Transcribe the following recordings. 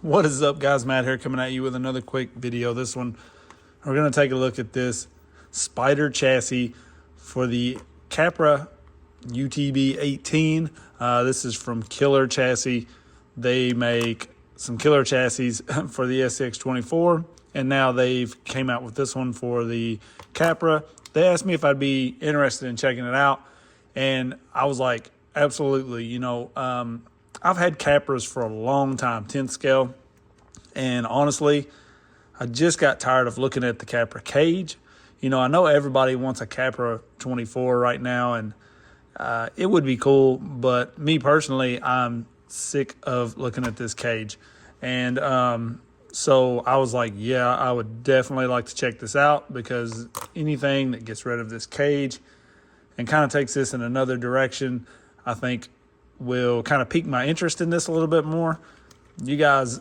What is up, guys? Matt here, coming at you with another quick video. This one, we're going to take a look at this spider chassis for the Capra UTB18. This is from Killr Chassis. They make some Killr chassis for the FCX24, and now they've came out with this one for the Capra. They asked me if I'd be interested in checking it out, and I was like, absolutely. You know, I've had Capras for a long time, 10th scale, and honestly, I just got tired of looking at the Capra cage. You know, I know everybody wants a Capra 24 right now, and it would be cool, but me personally, I'm sick of looking at this cage. And so I was like, yeah, I would definitely like to check this out, because anything that gets rid of this cage and kind of takes this in another direction, I think will kind of pique my interest in this a little bit more. You guys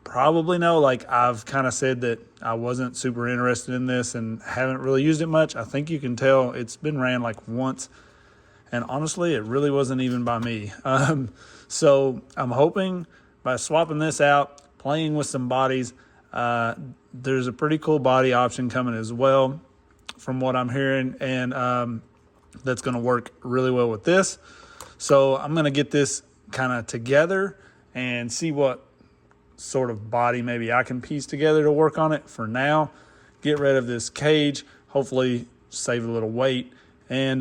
probably know, like, I've kind of said that I wasn't super interested in this and haven't really used it much. I think you can tell it's been ran like once, and honestly, it really wasn't even by me. So I'm hoping by swapping this out, playing with some bodies, there's a pretty cool body option coming as well, from what I'm hearing, and that's going to work really well with this. So I'm going to get this kind of together and see what sort of body maybe I can piece together to work on it for now. Get rid of this cage, hopefully save a little weight, and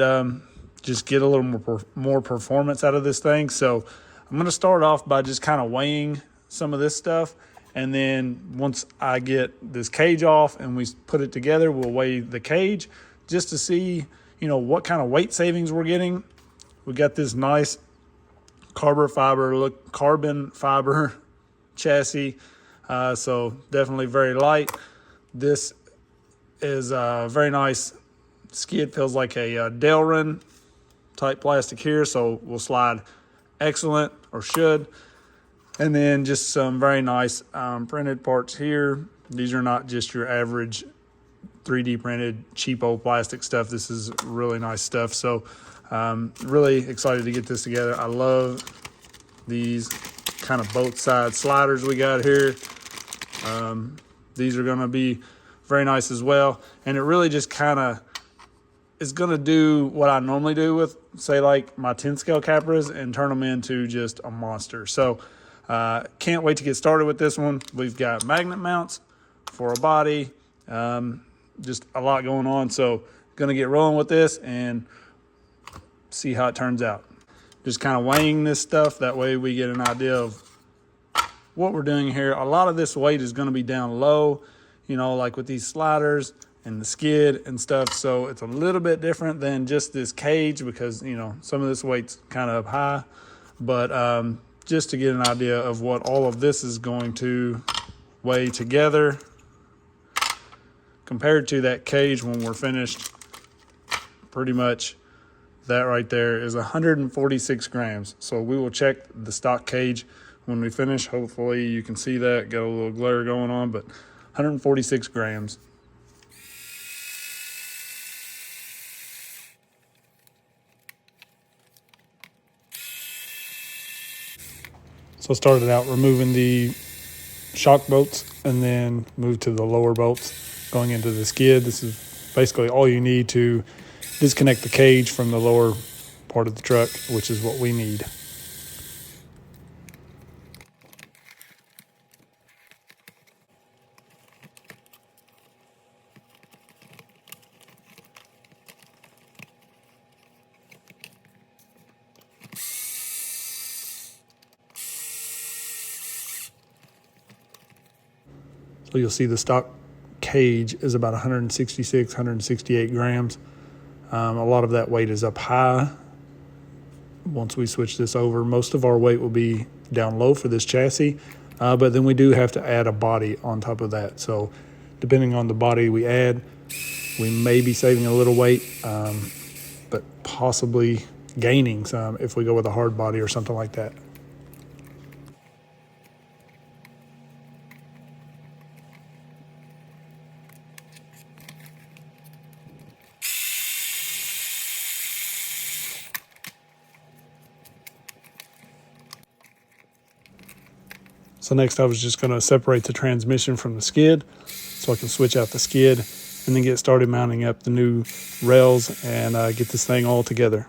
just get a little more performance out of this thing. So I'm going to start off by just kind of weighing some of this stuff, and then once I get this cage off and we put it together, we'll weigh the cage just to see, you know, what kind of weight savings we're getting. We got this nice carbon fiber chassis, so definitely very light. This is very nice skid, feels like a Delrin type plastic here, so will slide excellent, or should. And then just some very nice printed parts here. These are not just your average 3D printed cheapo plastic stuff. This is really nice stuff. So really excited to get this together. I love these kind of both side sliders we got here. These are going to be very nice as well, and it really just kind of is going to do what I normally do with, say, like my 10 scale Capras, and turn them into just a monster. So can't wait to get started with this one. We've got magnet mounts for a body, just a lot going on. So going to get rolling with this and see how it turns out. Just kind of weighing this stuff, that way we get an idea of what we're doing here. A lot of this weight is going to be down low, you know, like with these sliders and the skid and stuff. So it's a little bit different than just this cage, because, you know, some of this weight's kind of up high. But just to get an idea of what all of this is going to weigh together compared to that cage when we're finished, pretty much that right there is 146 grams. So we will check the stock cage when we finish. Hopefully you can see that, got a little glare going on, but 146 grams. So I started out removing the shock bolts, and then moved to the lower bolts going into the skid. This is basically all you need to disconnect the cage from the lower part of the truck, which is what we need. So you'll see the stock cage is about 166, 168 grams. A lot of that weight is up high. Once we switch this over, most of our weight will be down low for this chassis, but then we do have to add a body on top of that. So depending on the body we add, we may be saving a little weight, but possibly gaining some if we go with a hard body or something like that. So next I was just going to separate the transmission from the skid so I can switch out the skid and then get started mounting up the new rails and get this thing all together.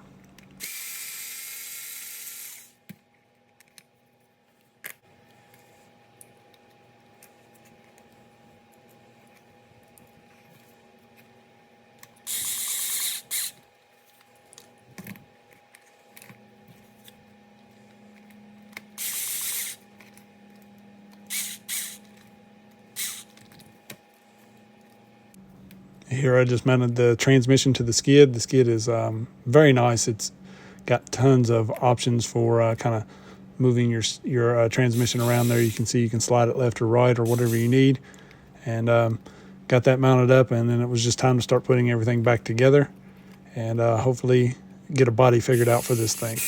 Here I just mounted the transmission to the skid. The skid is very nice. It's got tons of options for kind of moving your transmission around there. You can see you can slide it left or right or whatever you need. And got that mounted up, and then it was just time to start putting everything back together and hopefully get a body figured out for this thing.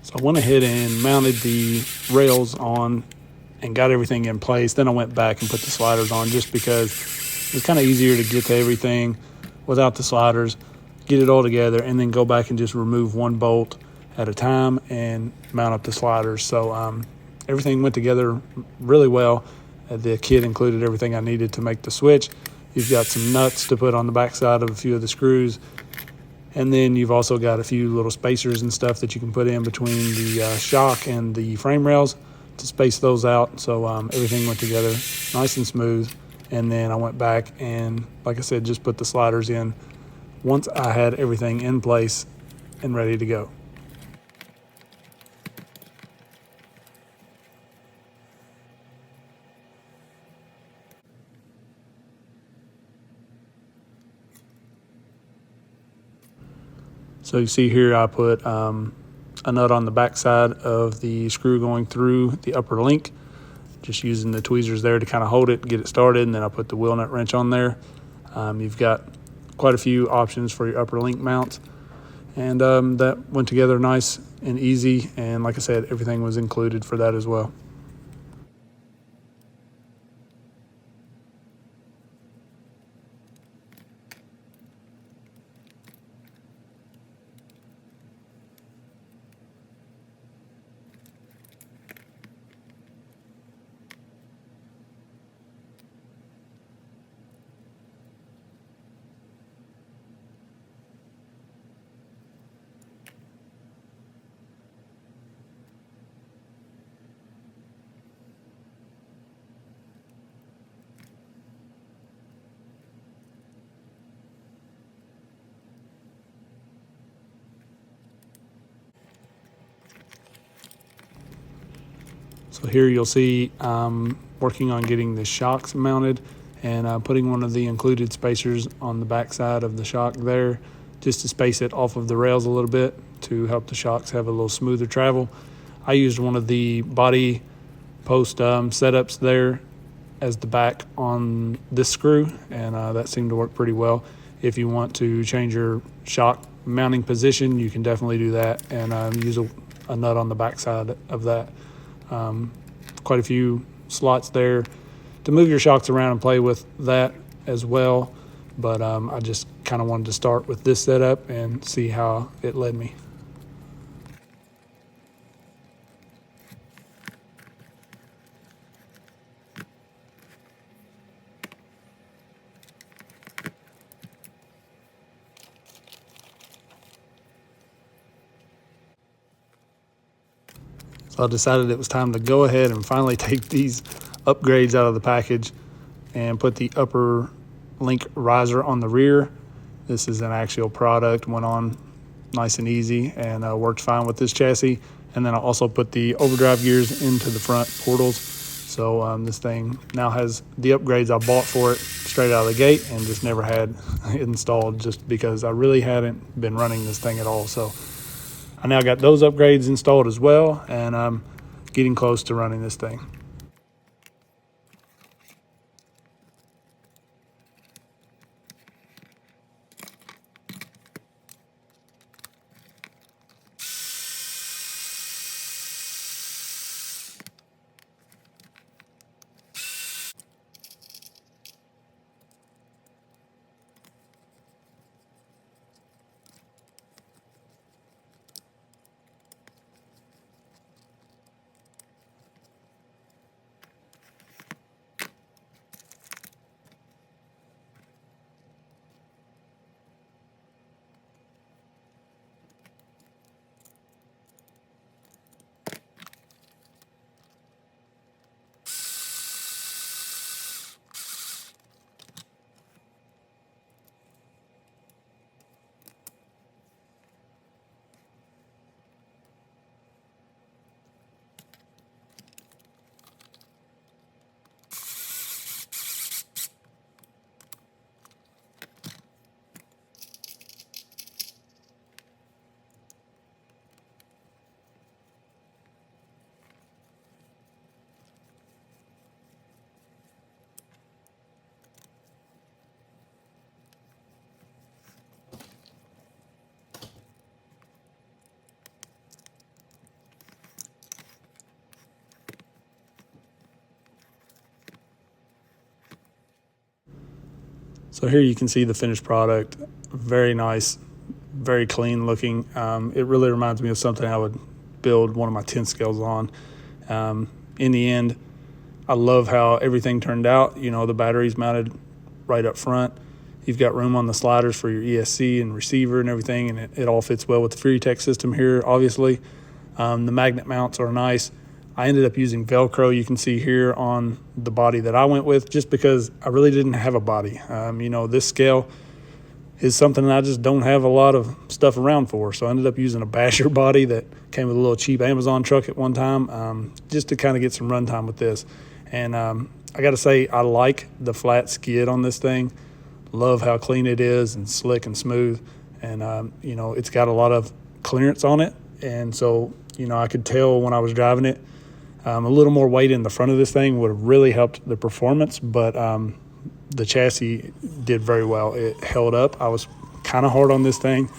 So I went ahead and mounted the rails on and got everything in place. Then I went back and put the sliders on just because it's kind of easier to get to everything without the sliders, get it all together, and then go back and just remove one bolt at a time and mount up the sliders. So everything went together really well. The kit included everything I needed to make the switch. You've got some nuts to put on the backside of a few of the screws. And then you've also got a few little spacers and stuff that you can put in between the shock and the frame rails to space those out. So everything went together nice and smooth. And then I went back and, like I said, just put the sliders in once I had everything in place and ready to go. So you see here I put a nut on the back side of the screw going through the upper link, just using the tweezers there to kind of hold it, get it started, and then I put the wheel nut wrench on there. You've got quite a few options for your upper link mounts, and that went together nice and easy, and like I said, everything was included for that as well. So here you'll see working on getting the shocks mounted and putting one of the included spacers on the back side of the shock there just to space it off of the rails a little bit to help the shocks have a little smoother travel. I used one of the body post setups there as the back on this screw, and that seemed to work pretty well. If you want to change your shock mounting position, you can definitely do that and use a nut on the back side of that. Quite a few slots there to move your shocks around and play with that as well, but I just kind of wanted to start with this setup and see how it led me. So I decided it was time to go ahead and finally take these upgrades out of the package and put the upper link riser on the rear. This is an actual product, went on nice and easy and worked fine with this chassis. And then I also put the overdrive gears into the front portals. So this thing now has the upgrades I bought for it straight out of the gate and just never had installed just because I really hadn't been running this thing at all. So I now got those upgrades installed as well, and I'm getting close to running this thing. So here you can see the finished product. Very nice, very clean looking. It really reminds me of something I would build one of my 10 scales on. In the end, I love how everything turned out. You know, the battery's mounted right up front. You've got room on the sliders for your ESC and receiver and everything, and it all fits well with the Furitek system here, obviously. The magnet mounts are nice. I ended up using Velcro, you can see here on the body that I went with, just because I really didn't have a body. You know, this scale is something I just don't have a lot of stuff around for. So I ended up using a basher body that came with a little cheap Amazon truck at one time, just to kind of get some runtime with this. And I got to say, I like the flat skid on this thing. Love how clean it is and slick and smooth. And, you know, it's got a lot of clearance on it. And so, you know, I could tell when I was driving it, a little more weight in the front of this thing would have really helped the performance, but the chassis did very well. It held up. I was kind of hard on this thing.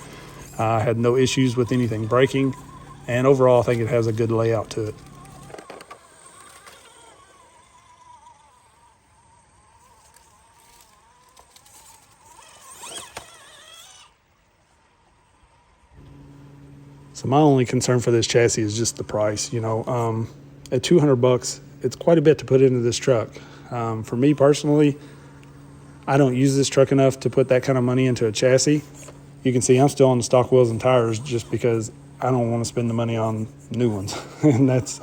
I had no issues with anything breaking, and overall I think it has a good layout to it. So my only concern for this chassis is just the price. You know, at $200, it's quite a bit to put into this truck. For me personally, I don't use this truck enough to put that kind of money into a chassis. You can see I'm still on the stock wheels and tires just because I don't want to spend the money on new ones. And that's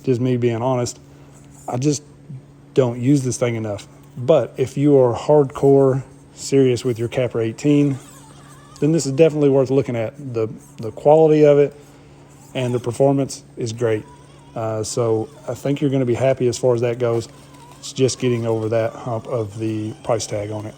just me being honest. I just don't use this thing enough. But if you are hardcore serious with your Capra 18, then this is definitely worth looking at. The quality of it and the performance is great. So I think you're going to be happy as far as that goes. It's just getting over that hump of the price tag on it.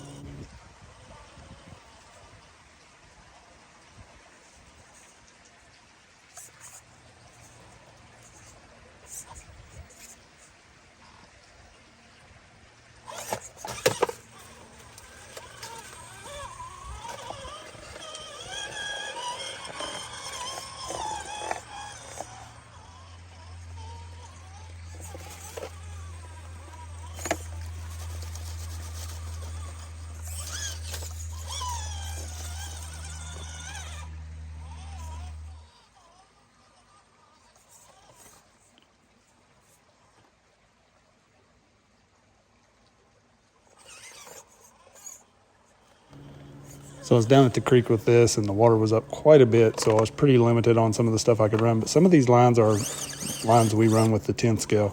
So I was down at the creek with this, and the water was up quite a bit, so I was pretty limited on some of the stuff I could run. But some of these lines are lines we run with the 10 scale,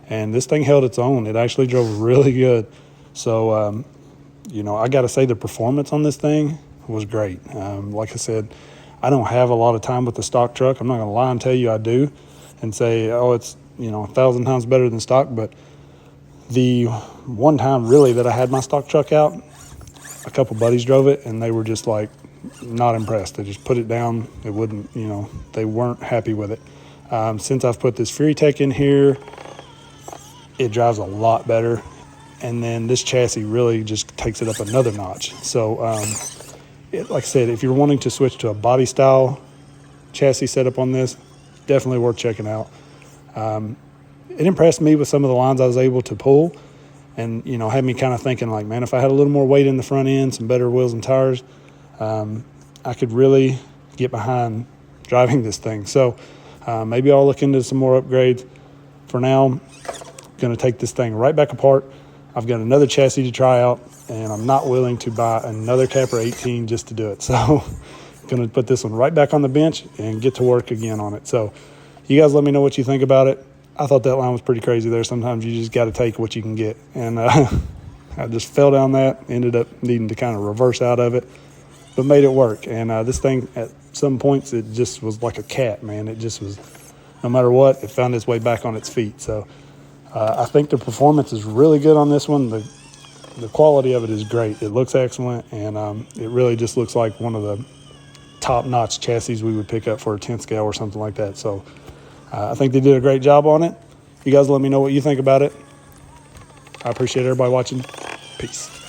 and this thing held its own. It actually drove really good. So, you know, I got to say the performance on this thing was great. Like I said, I don't have a lot of time with the stock truck. I'm not going to lie and tell you I do and say, oh, it's, you know, 1,000 times better than stock. But the one time really that I had my stock truck out, a couple buddies drove it, and they were just like not impressed. They just put it down. It wouldn't, you know, they weren't happy with it. Since I've put this Furitek in here, it drives a lot better. And then this chassis really just takes it up another notch. So, like I said, if you're wanting to switch to a body style chassis setup on this, definitely worth checking out. It impressed me with some of the lines I was able to pull. And, you know, had me kind of thinking like, man, if I had a little more weight in the front end, some better wheels and tires, I could really get behind driving this thing. So maybe I'll look into some more upgrades. For now, I'm going to take this thing right back apart. I've got another chassis to try out, and I'm not willing to buy another Capra 18 just to do it. So I'm going to put this one right back on the bench and get to work again on it. So you guys let me know what you think about it. I thought that line was pretty crazy there. Sometimes you just got to take what you can get. And I just fell down that, ended up needing to kind of reverse out of it, but made it work. And this thing, at some points, it just was like a cat, man. It just was, no matter what, it found its way back on its feet. So I think the performance is really good on this one. The quality of it is great. It looks excellent, and it really just looks like one of the top-notch chassis we would pick up for a 10 scale or something like that. So I think they did a great job on it. You guys let me know what you think about it. I appreciate everybody watching. Peace.